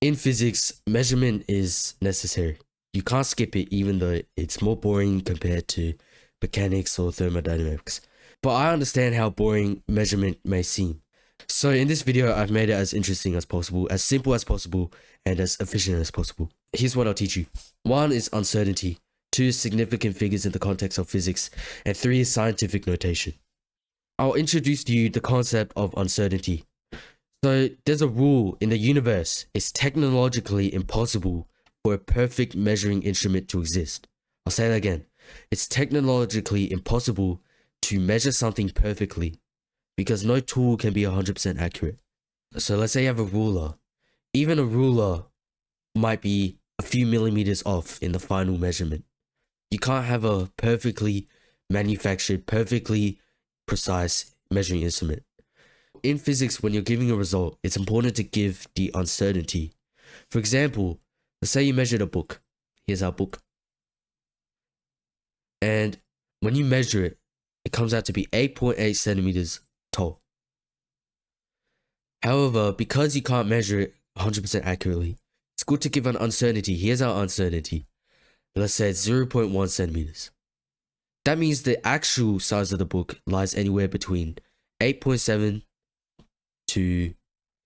In physics, measurement is necessary. You can't skip it even though it's more boring compared to mechanics or thermodynamics. But I understand how boring measurement may seem. So in this video, I've made it as interesting as possible, as simple as possible, and as efficient as possible. Here's what I'll teach you. 1 is uncertainty, 2 is significant figures in the context of physics, and 3 is scientific notation. I'll introduce to you the concept of uncertainty. So there's a rule in the universe. It's technologically impossible for a perfect measuring instrument to exist. I'll say that again. It's technologically impossible to measure something perfectly because no tool can be 100% accurate. So let's say you have a ruler. Even a ruler might be a few millimeters off in the final measurement. You can't have a perfectly manufactured, perfectly precise measuring instrument. In physics, when you're giving a result, it's important to give the uncertainty. For example, let's say you measured a book. Here's our book. And when you measure it, it comes out to be 8.8 centimeters tall. However, because you can't measure it 100% accurately, it's good to give an uncertainty. Here's our uncertainty. Let's say it's 0.1 centimeters. That means the actual size of the book lies anywhere between 8.7 to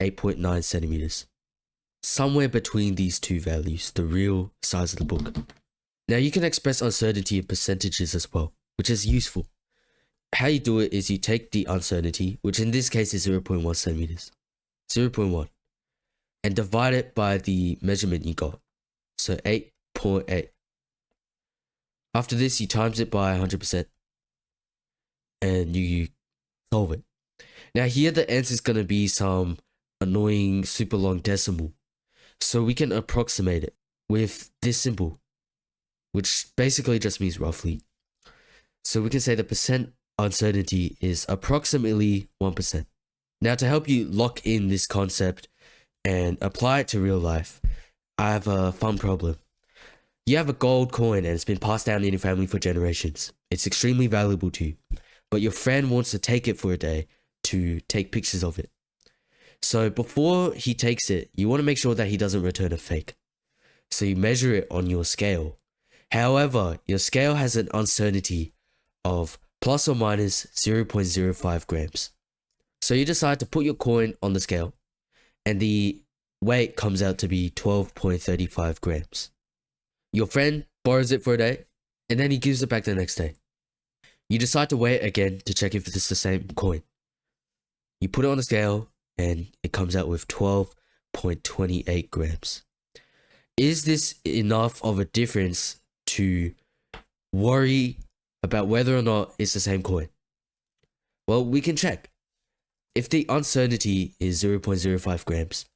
8.9 centimeters. Somewhere between these two values, the real size of the book. Now you can express uncertainty in percentages as well, which is useful. How you do it is you take the uncertainty, which in this case is 0.1 centimeters, 0.1, and divide it by the measurement you got. So 8.8. After this, you times it by 100% and you solve it. Now here the answer is going to be some annoying super long decimal. So we can approximate it with this symbol, which basically just means roughly. So we can say the percent uncertainty is approximately 1%. Now to help you lock in this concept and apply it to real life, I have a fun problem. You have a gold coin and it's been passed down in your family for generations. It's extremely valuable to you, but your friend wants to take it for a day to take pictures of it. So before he takes it, you want to make sure that he doesn't return a fake. So you measure it on your scale. However, your scale has an uncertainty of plus or minus 0.05 grams. So you decide to put your coin on the scale and the weight comes out to be 12.35 grams. Your friend borrows it for a day and then he gives it back the next day. You decide to weigh it again to check if it's the same coin. You put it on the scale and it comes out with 12.28 grams. Is this enough of a difference to worry about whether or not it's the same coin? Well, we can check. If the uncertainty is 0.05 grams,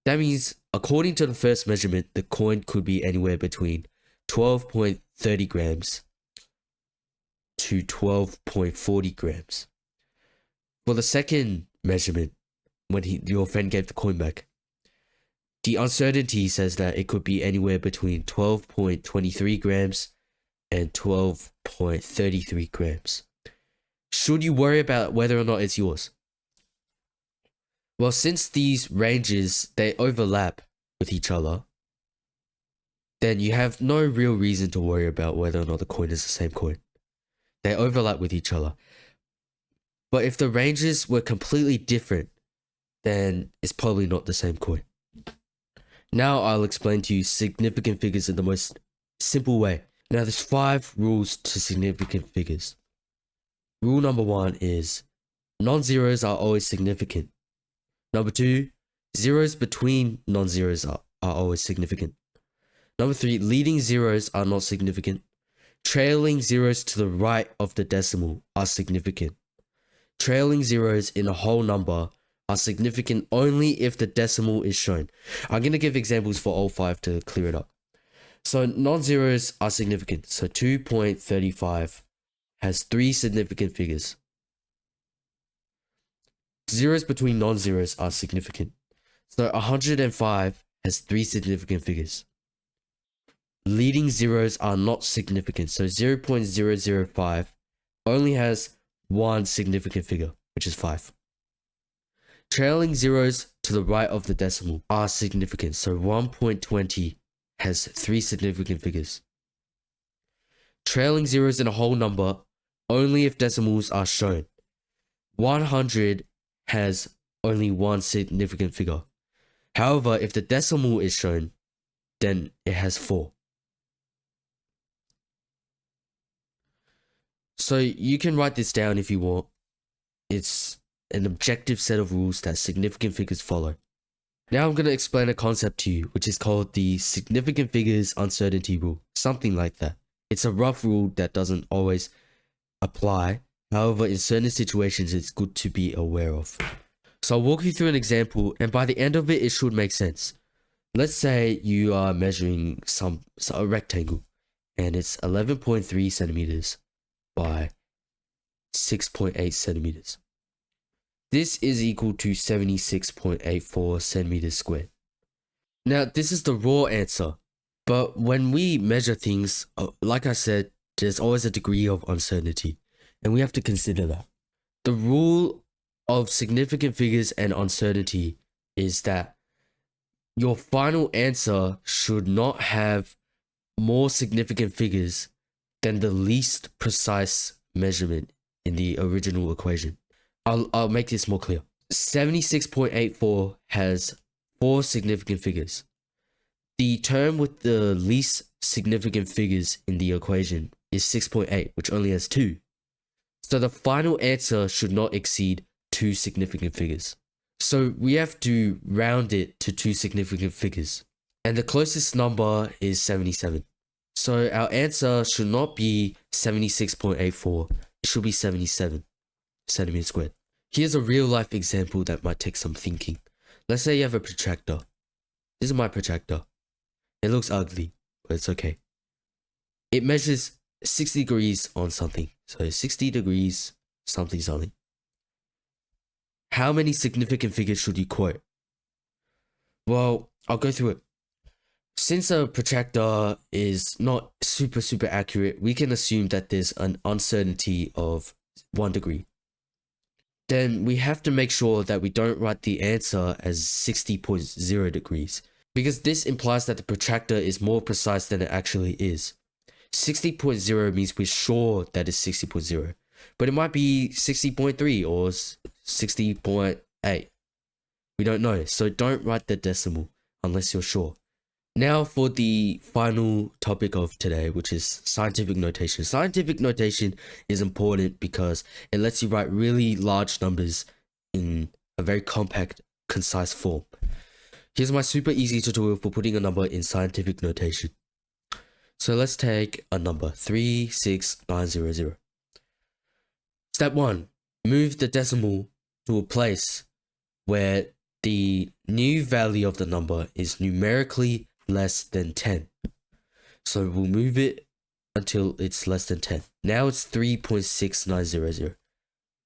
that means according to the first measurement, the coin could be anywhere between 12.30 grams to 12.40 grams. For the second measurement, when your friend gave the coin back, the uncertainty says that it could be anywhere between 12.23 grams and 12.33 grams. Should you worry about whether or not it's yours? Well, since these ranges, they overlap with each other, then you have no real reason to worry about whether or not the coin is the same coin. They overlap with each other. But if the ranges were completely different, then it's probably not the same coin. Now I'll explain to you significant figures in the most simple way. Now there's 5 rules to significant figures. Rule number 1 is non-zeros are always significant. Number 2, zeros between non-zeros are always significant. Number 3, leading zeros are not significant. Trailing zeros to the right of the decimal are significant. Trailing zeros in a whole number are significant only if the decimal is shown. I'm going to give examples for all 5 to clear it up. So non-zeros are significant. So 2.35 has 3 significant figures. Zeros between non-zeros are significant. So 105 has 3 significant figures. Leading zeros are not significant. So 0.005 only has 1 significant figure, which is 5. Trailing zeros to the right of the decimal are significant. So 1.20 has 3 significant figures. Trailing zeros in a whole number only if decimals are shown. 100 has only 1 significant figure. However, if the decimal is shown, then it has 4. So you can write this down if you want. It's an objective set of rules that significant figures follow. Now I'm going to explain a concept to you, which is called the significant figures uncertainty rule. Something like that. It's a rough rule that doesn't always apply. However, in certain situations, it's good to be aware of. So I'll walk you through an example, and by the end of it, it should make sense. Let's say you are measuring a rectangle, and it's 11.3 centimeters by 6.8 centimeters. This is equal to 76.84 centimeters squared. Now, this is the raw answer, but when we measure things, like I said, there's always a degree of uncertainty, and we have to consider that. The rule of significant figures and uncertainty is that your final answer should not have more significant figures than the least precise measurement in the original equation. I'll make this more clear. 76.84 has 4 significant figures. The term with the least significant figures in the equation is 6.8, which only has 2. So the final answer should not exceed 2 significant figures. So we have to round it to 2 significant figures. And the closest number is 77. So our answer should not be 76.84. It should be 77 centimeters squared. Here's a real life example that might take some thinking. Let's say you have a protractor. This is my protractor. It looks ugly, but it's okay. It measures 60 degrees on something. So 60 degrees something something. How many significant figures should you quote? Well, I'll go through it. Since a protractor is not super accurate, we can assume that there's an uncertainty of 1 degree. Then we have to make sure that we don't write the answer as 60.0 degrees, because this implies that the protractor is more precise than it actually is. 60.0 means we're sure that it's 60.0, but it might be 60.3 or 60.8. We don't know, so don't write the decimal unless you're sure. Now for the final topic of today, which is scientific notation. Scientific notation is important because it lets you write really large numbers in a very compact, concise form. Here's my super easy tutorial for putting a number in scientific notation. So let's take a number, 36900. Step 1, move the decimal to a place where the new value of the number is numerically less than 10. So we'll move it until it's less than 10. Now it's 3.6900,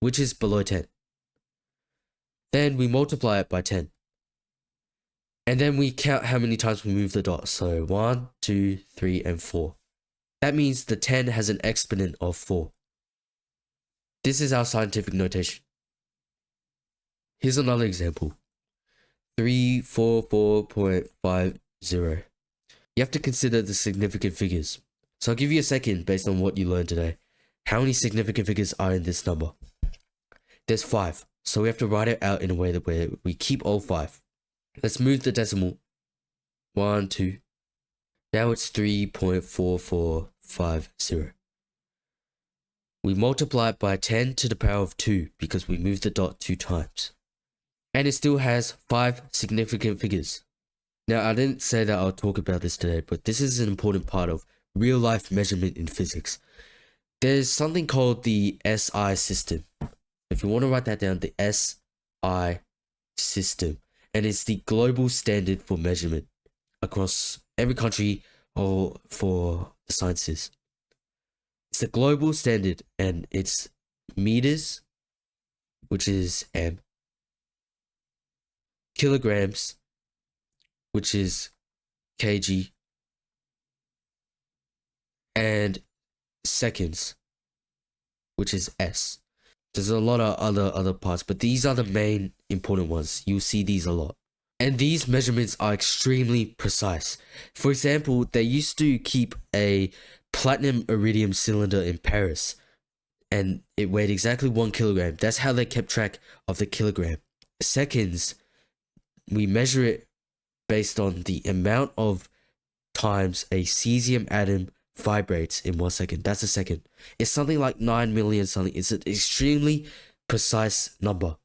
which is below 10. Then we multiply it by 10. And then we count how many times we move the dot. So 1, 2, 3, and 4. That means the 10 has an exponent of 4. This is our scientific notation. Here's another example. 344.50. You have to consider the significant figures. So I'll give you a second based on what you learned today. How many significant figures are in this number? There's 5. So we have to write it out in a way that where we keep all 5. Let's move the decimal. 1, 2. Now it's 3.4450. We multiply it by 10 to the power of 2 because we moved the dot 2 times. And it still has 5 significant figures. Now, I didn't say that I'll talk about this today, but this is an important part of real-life measurement in physics. There's something called the SI system. If you want to write that down, the SI system. And it's the global standard for measurement across every country or for the sciences. It's a global standard, and it's meters, which is M, kilograms, which is kg, and seconds, which is S. There's a lot of other parts, but these are the main important ones. You'll see these a lot. And these measurements are extremely precise. For example, they used to keep a platinum iridium cylinder in Paris, and it weighed exactly 1 kilogram. That's how they kept track of the kilogram. Seconds, we measure it based on the amount of times a cesium atom vibrates in 1 second. That's a second. It's something like 9 million something. It's an extremely precise number.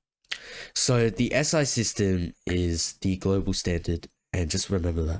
So the SI system is the global standard, and just remember that.